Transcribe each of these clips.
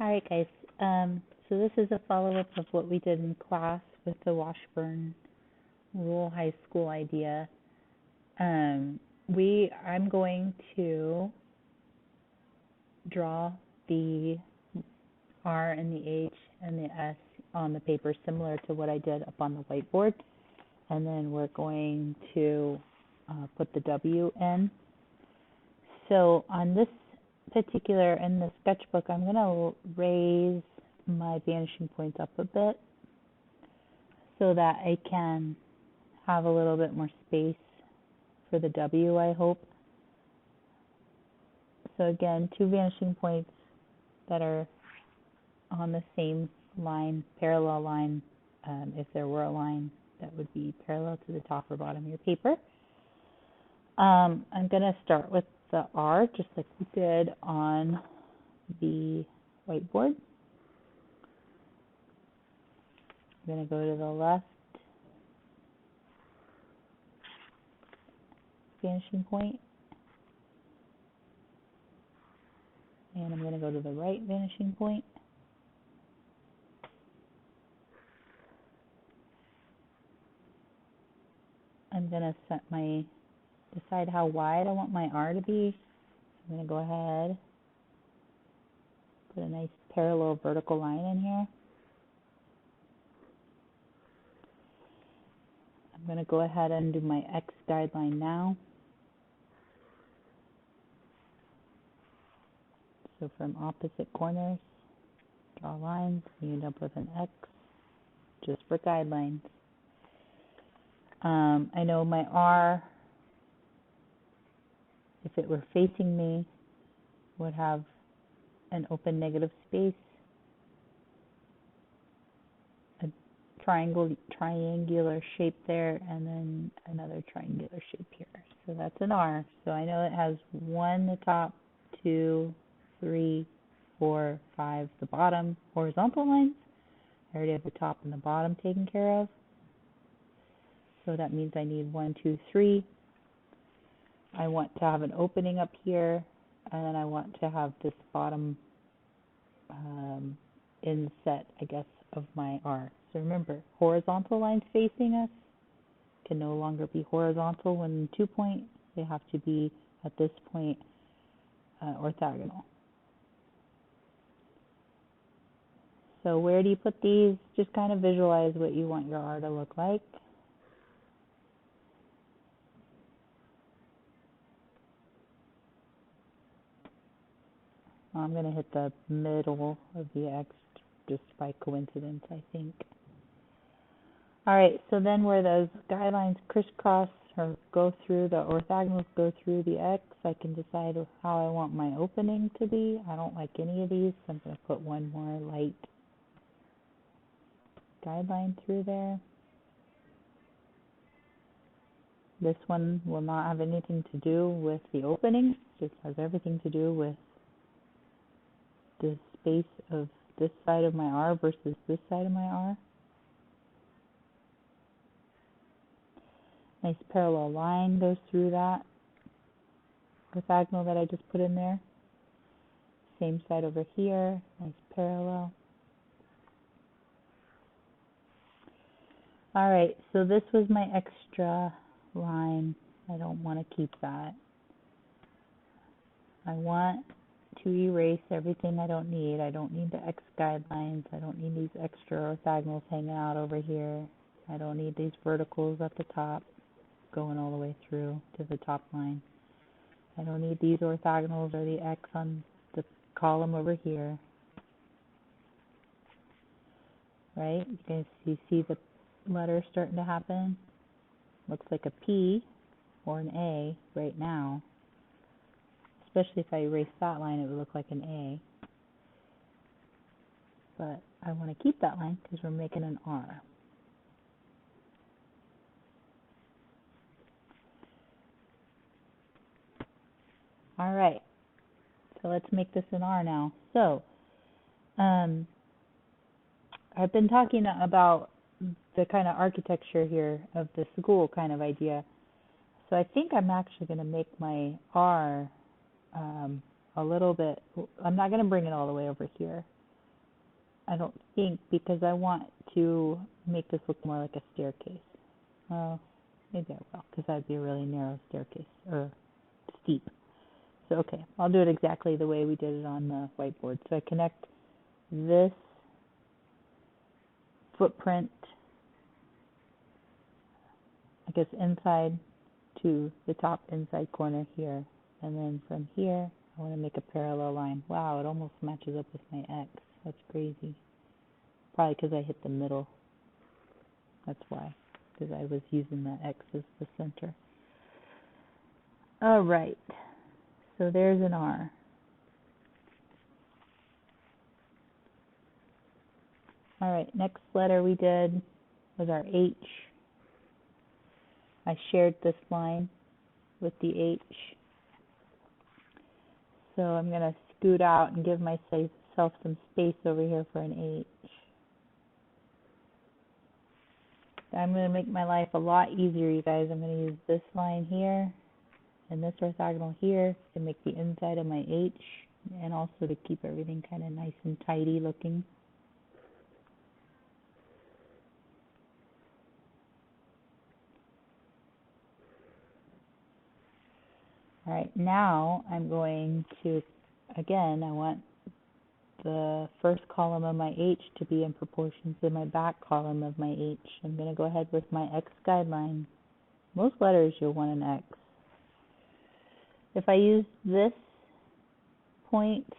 All right, guys. So this is a follow-up of what we did in class with the Washburn Rural High School idea. I'm going to draw the R and the H and the S on the paper similar to what I did up on the whiteboard. And then we're going to put the W in. So on this particular, in the sketchbook, I'm going to raise my vanishing points up a bit so that I can have a little bit more space for the W, I hope. So again, two vanishing points that are on the same line, parallel line. If there were a line that would be parallel to the top or bottom of your paper. I'm going to start with the R, just like we did on the whiteboard. I'm going to go to the left vanishing point, and I'm going to go to the right vanishing point. I'm going to decide how wide I want my R to be. I'm going to go ahead, put a nice parallel vertical line in here. I'm going to go ahead and do my X guideline now. So from opposite corners, draw lines, you end up with an X, just for guidelines. I know my R, if it were facing me, would have an open negative space, a triangular shape there, and then another triangular shape here. So that's an R. So I know it has 1 the top, 2, 3, 4, 5 the bottom horizontal lines. I already have the top and the bottom taken care of. So that means I need 1, 2, 3. I want to have an opening up here, and then I want to have this bottom inset, I guess, of my R. So remember, horizontal lines facing us can no longer be horizontal when 2 point. They have to be, at this point, orthogonal. So where do you put these? Just kind of visualize what you want your R to look like. I'm going to hit the middle of the X just by coincidence, I think. All right, so then where those guidelines crisscross or go through, the orthogonals go through the X, I can decide how I want my opening to be. I don't like any of these, so I'm going to put one more light guideline through there. This one will not have anything to do with the opening, it just has everything to do with the space of this side of my R versus this side of my R. Nice parallel line goes through that orthogonal that I just put in there. Same side over here, nice parallel. All right, so this was my extra line. I don't want to keep that. I want to erase everything I don't need. I don't need the X guidelines. I don't need these extra orthogonals hanging out over here. I don't need these verticals at the top going all the way through to the top line. I don't need these orthogonals or the X on the column over here. Right? You guys see the letters starting to happen? Looks like a P or an A right now. Especially if I erase that line, it would look like an A. But I want to keep that line because we're making an R. All right, so let's make this an R now. So, I've been talking about the kind of architecture here of the school kind of idea. So I think I'm actually going to make my R a little bit, I'm not going to bring it all the way over here. I don't think, because I want to make this look more like a staircase. Well, maybe I will, because that'd be a really narrow staircase, or steep. So, okay, I'll do it exactly the way we did it on the whiteboard. So I connect this footprint, I guess, inside to the top inside corner here. And then from here, I want to make a parallel line. Wow, it almost matches up with my X. That's crazy. Probably because I hit the middle. That's why, because I was using that X as the center. All right, so there's an R. All right, next letter we did was our H. I shared this line with the H. So I'm going to scoot out and give myself some space over here for an H. I'm going to make my life a lot easier, you guys. I'm going to use this line here and this orthogonal here to make the inside of my H, and also to keep everything kind of nice and tidy looking. All right, now I'm going to, again, I want the first column of my H to be in proportion to my back column of my H. I'm going to go ahead with my X guideline. Most letters you'll want an X. If I use this point,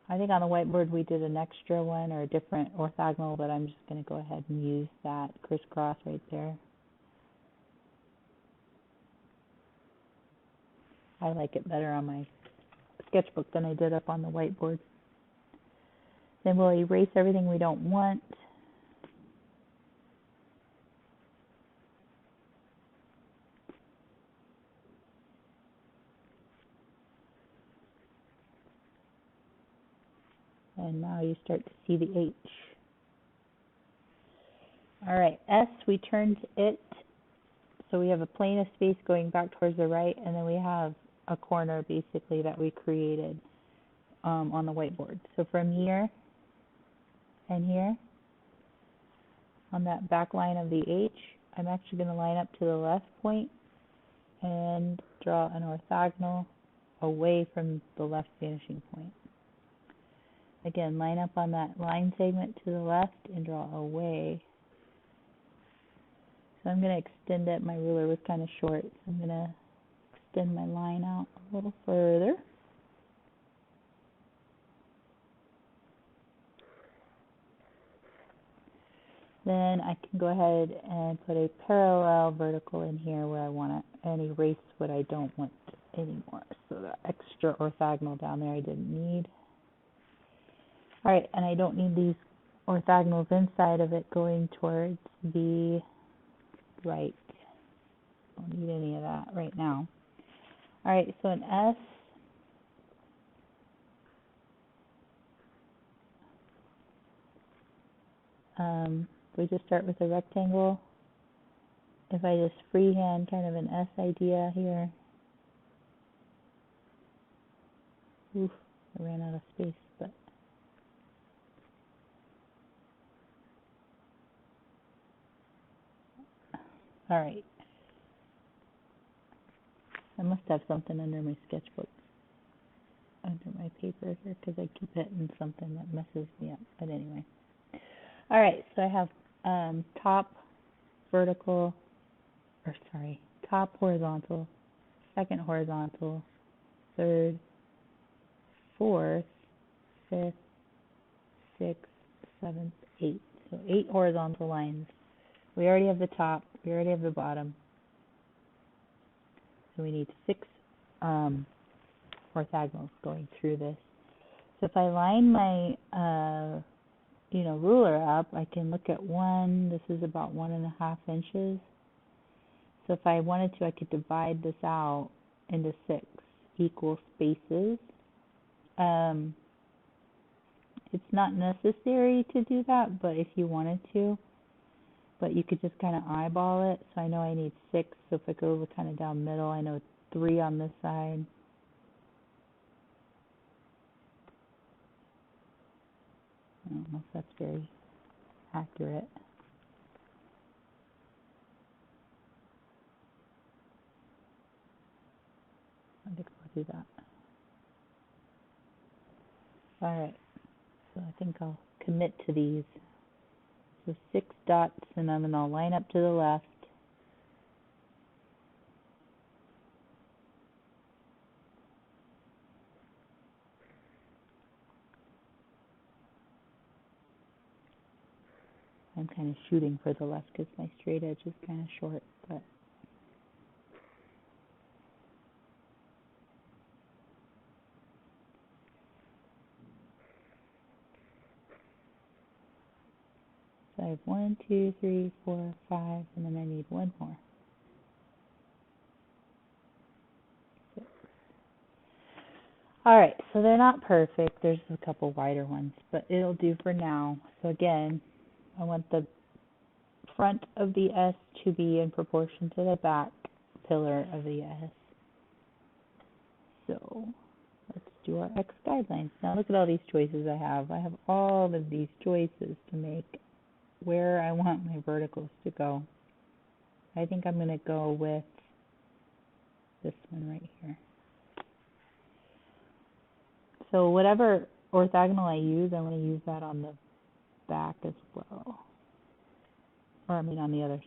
I think on the whiteboard we did an extra one or a different orthogonal, but I'm just going to go ahead and use that crisscross right there. I like it better on my sketchbook than I did up on the whiteboard. Then we'll erase everything we don't want. And now you start to see the H. All right, S, we turned it so we have a plane of space going back towards the right, and then we have a corner basically that we created on the whiteboard. So from here and here, on that back line of the H, I'm actually going to line up to the left point and draw an orthogonal away from the left vanishing point. Again, line up on that line segment to the left and draw away. So I'm going to extend it. My ruler was kind of short, so I'm going to extend my line out a little further. Then I can go ahead and put a parallel vertical in here where I want it, and erase what I don't want anymore. So that extra orthogonal down there I didn't need. All right, and I don't need these orthogonals inside of it going towards the right. Don't need any of that right now. All right, so an S, we just start with a rectangle. If I just freehand kind of an S idea here. Oof, I ran out of space, but all right. I must have something under my sketchbook, under my paper here, because I keep hitting something that messes me up. But anyway. All right, so I have top horizontal, second horizontal, third, fourth, fifth, sixth, seventh, eighth. So 8 horizontal lines. We already have the top, we already have the bottom. So we need 6 orthogonals going through this. So if I line my ruler up, I can look at one. This is about 1.5 inches. So if I wanted to, I could divide this out into 6 equal spaces. It's not necessary to do that, but if you wanted to, but you could just kind of eyeball it. So I know I need 6. So if I go over kind of down middle, I know 3 on this side. don't know if that's very accurate. I think I'll do that. All right, so I think I'll commit to these. So 6 dots, and I'm going to line up to the left. I'm kind of shooting for the left because my straight edge is kind of short, but so I have 1, 2, 3, 4, 5, and then I need one more. 6. All right, so they're not perfect. There's a couple wider ones, but it'll do for now. So again, I want the front of the S to be in proportion to the back pillar of the S. So let's do our X guidelines. Now look at all these choices I have. I have all of these choices to make where I want my verticals to go. I think I'm going to go with this one right here. So whatever orthogonal I use, I want to use that on the back as well. Or I mean on the other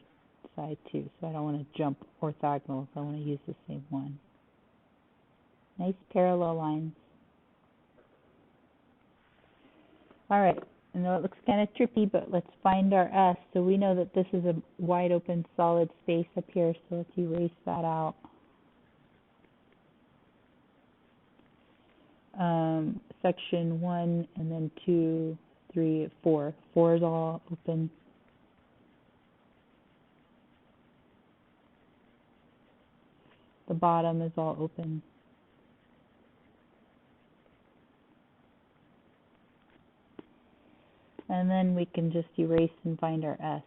side too. So I don't want to jump orthogonal, so I want to use the same one. Nice parallel lines. All right, I know it looks kind of tricky, but let's find our S. So we know that this is a wide open solid space up here, so let's erase that out. Section 1 and then 2, 3, 4. 4 is all open. The bottom is all open. And then we can just erase and find our S.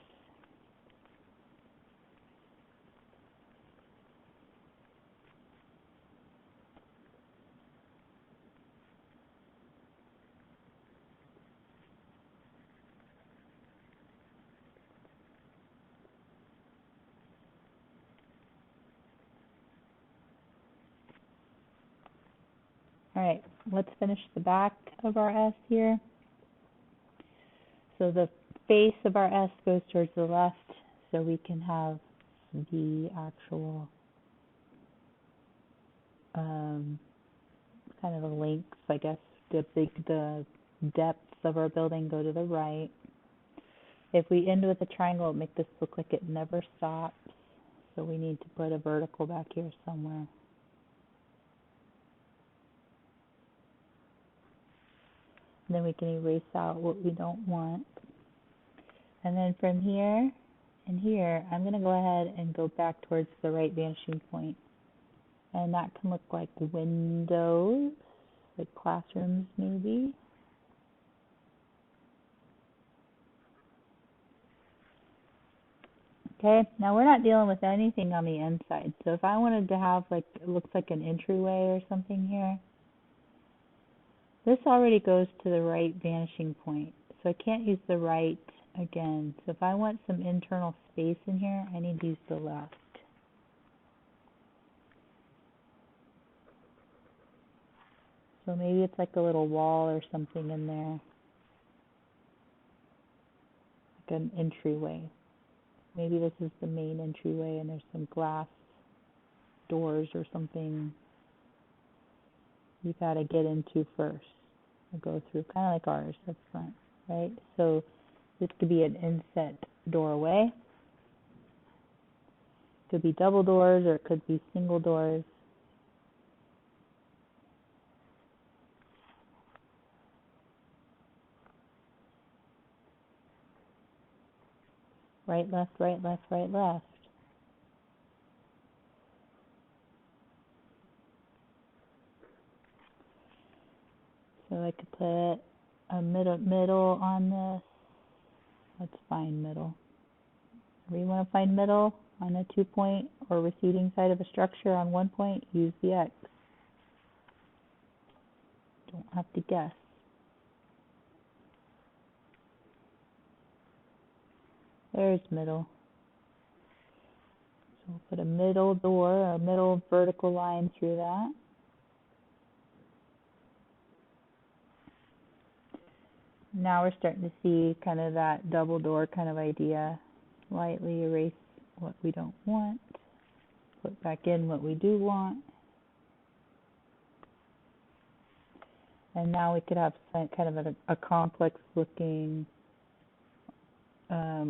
All right, let's finish the back of our S here. So the face of our S goes towards the left, so we can have the actual kind of the lengths, I guess, the depths of our building go to the right. If we end with a triangle, make this look like it never stops. So we need to put a vertical back here somewhere. And then we can erase out what we don't want. And then from here and here, I'm going to go ahead and go back towards the right vanishing point. And that can look like windows, like classrooms maybe. Okay, now we're not dealing with anything on the inside. So if I wanted to have like, it looks like an entryway or something here, this already goes to the right vanishing point. So I can't use the right again. So if I want some internal space in here, I need to use the left. So maybe it's like a little wall or something in there, like an entryway. Maybe this is the main entryway and there's some glass doors or something you've got to get into first and go through, kind of like ours up front, right? So this could be an inset doorway. It could be double doors or it could be single doors. Right, left, right, left, right, left. So I could put a middle on this. Let's find middle. Whenever you want to find middle on a 2-point or receding side of a structure on 1 point, use the X. Don't have to guess. There's middle. So we'll put a middle door, a middle vertical line through that. Now we're starting to see kind of that double door kind of idea. Lightly erase what we don't want. Put back in what we do want. And now we could have kind of a complex looking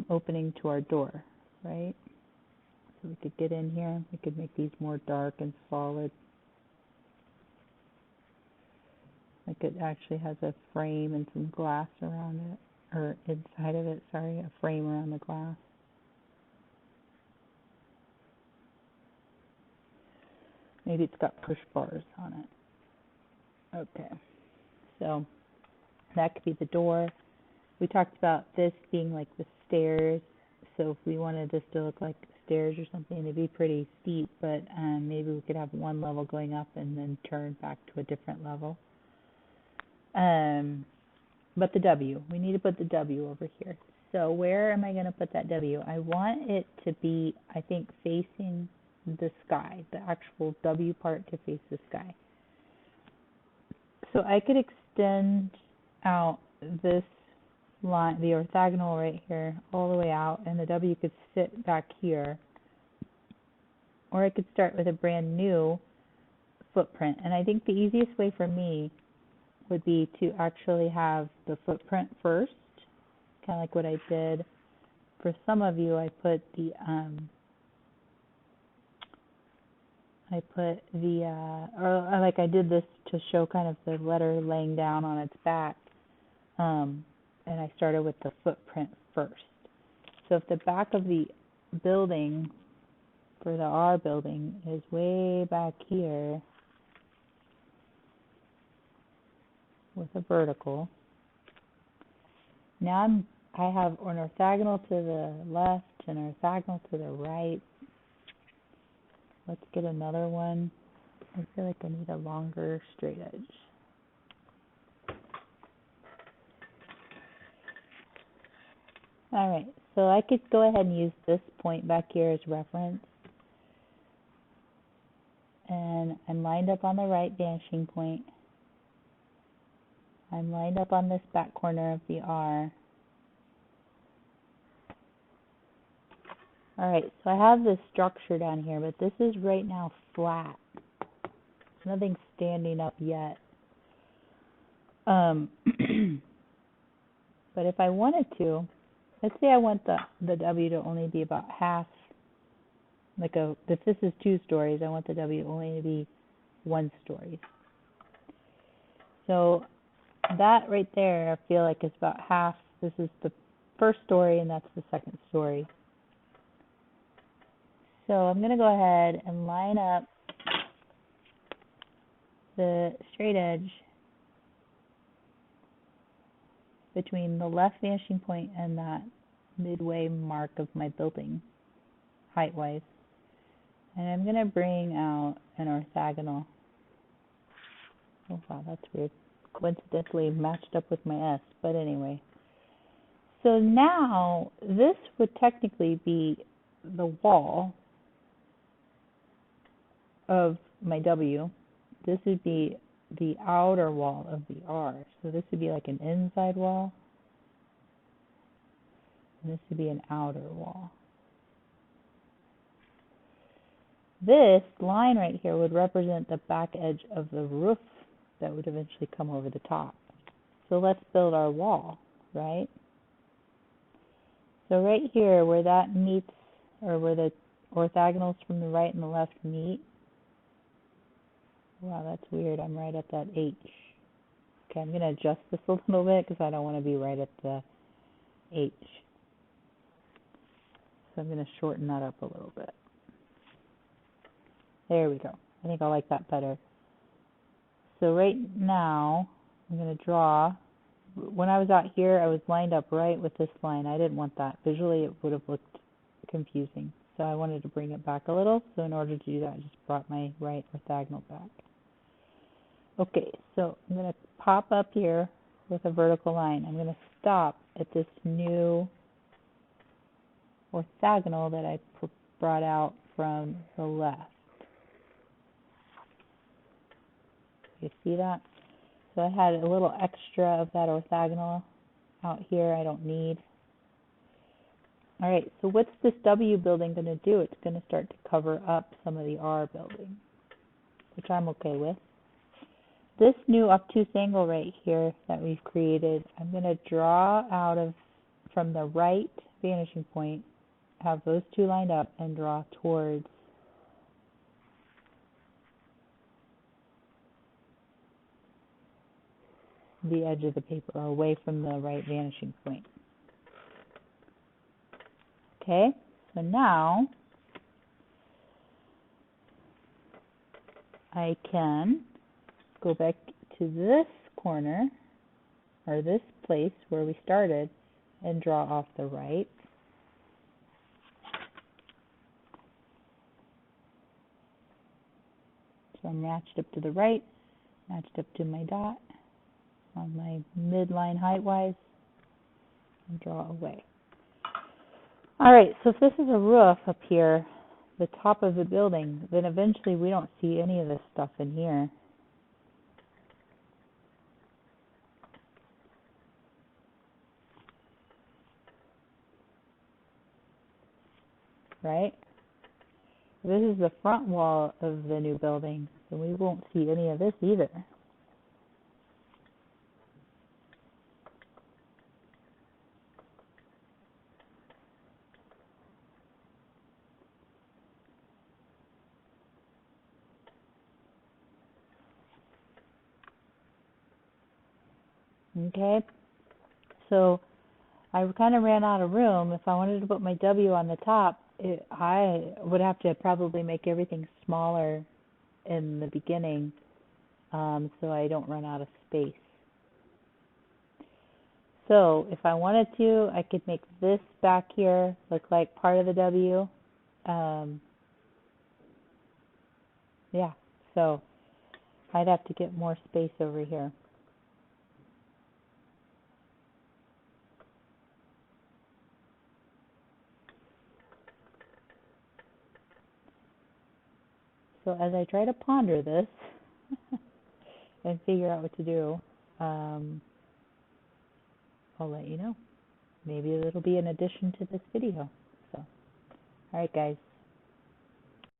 opening to our door, right? So we could get in here. We could make these more dark and solid. Like it actually has a frame and some glass around it, or inside of it, sorry, a frame around the glass. Maybe it's got push bars on it. Okay, so that could be the door. We talked about this being like the stairs, so if we wanted this to look like stairs or something, it'd be pretty steep, but maybe we could have one level going up and then turn back to a different level. But the W, we need to put the W over here. So where am I going to put that W? I want it to be, I think, facing the sky, the actual W part to face the sky. So I could extend out this line, the orthogonal right here, all the way out, and the W could sit back here. Or I could start with a brand new footprint. And I think the easiest way for me would be to actually have the footprint first, kind of like what I did. For some of you, I put the or like I did this to show kind of the letter laying down on its back, and I started with the footprint first. So if the back of the building, for the R building, is way back here, with a vertical. Now I have an orthogonal to the left and an orthogonal to the right. Let's get another one. I feel like I need a longer straight edge. Alright, so I could go ahead and use this point back here as reference. And I'm lined up on the right vanishing point. I'm lined up on this back corner of the R. Alright, so I have this structure down here, but this is right now flat. Nothing's standing up yet. But if I wanted to, let's say I want the W to only be about half, like if this is 2 stories, I want the W only to be 1 story. So that right there, I feel like is about half. This is the first story and that's the second story. So I'm going to go ahead and line up the straight edge between the left vanishing point and that midway mark of my building, height-wise. And I'm going to bring out an orthogonal. Oh wow, that's weird. Coincidentally matched up with my S, but anyway. So now this would technically be the wall of my W. This would be the outer wall of the R. So this would be like an inside wall. And this would be an outer wall. This line right here would represent the back edge of the roof that would eventually come over the top. So let's build our wall, right? So right here where that meets, or where the orthogonals from the right and the left meet, wow, that's weird, I'm right at that H. Okay, I'm going to adjust this a little bit because I don't want to be right at the H. So I'm going to shorten that up a little bit. There we go. I think I like that better. So right now, I'm going to draw. When I was out here, I was lined up right with this line. I didn't want that. Visually, it would have looked confusing. So I wanted to bring it back a little. So in order to do that, I just brought my right orthogonal back. Okay, so I'm going to pop up here with a vertical line. I'm going to stop at this new orthogonal that I brought out from the left. You see that? So I had a little extra of that orthogonal out here I don't need. All right, so what's this W building going to do? It's going to start to cover up some of the R building, which I'm okay with. This new obtuse angle right here that we've created, I'm going to draw out from the right vanishing point, have those two lined up, and draw towards the edge of the paper, or away from the right vanishing point. Okay, so now I can go back to this corner, or this place where we started, and draw off the right. So I'm matched up to the right, matched up to my dot on my midline height-wise, and draw away. All right, so if this is a roof up here, the top of the building, then eventually we don't see any of this stuff in here. Right? This is the front wall of the new building, so we won't see any of this either. Okay, so I kind of ran out of room. If I wanted to put my W on the top, I would have to probably make everything smaller in the beginning, so I don't run out of space. So if I wanted to, I could make this back here look like part of the W. Yeah, so I'd have to get more space over here. So as I try to ponder this and figure out what to do, I'll let you know. Maybe it'll be an addition to this video. So, all right, guys.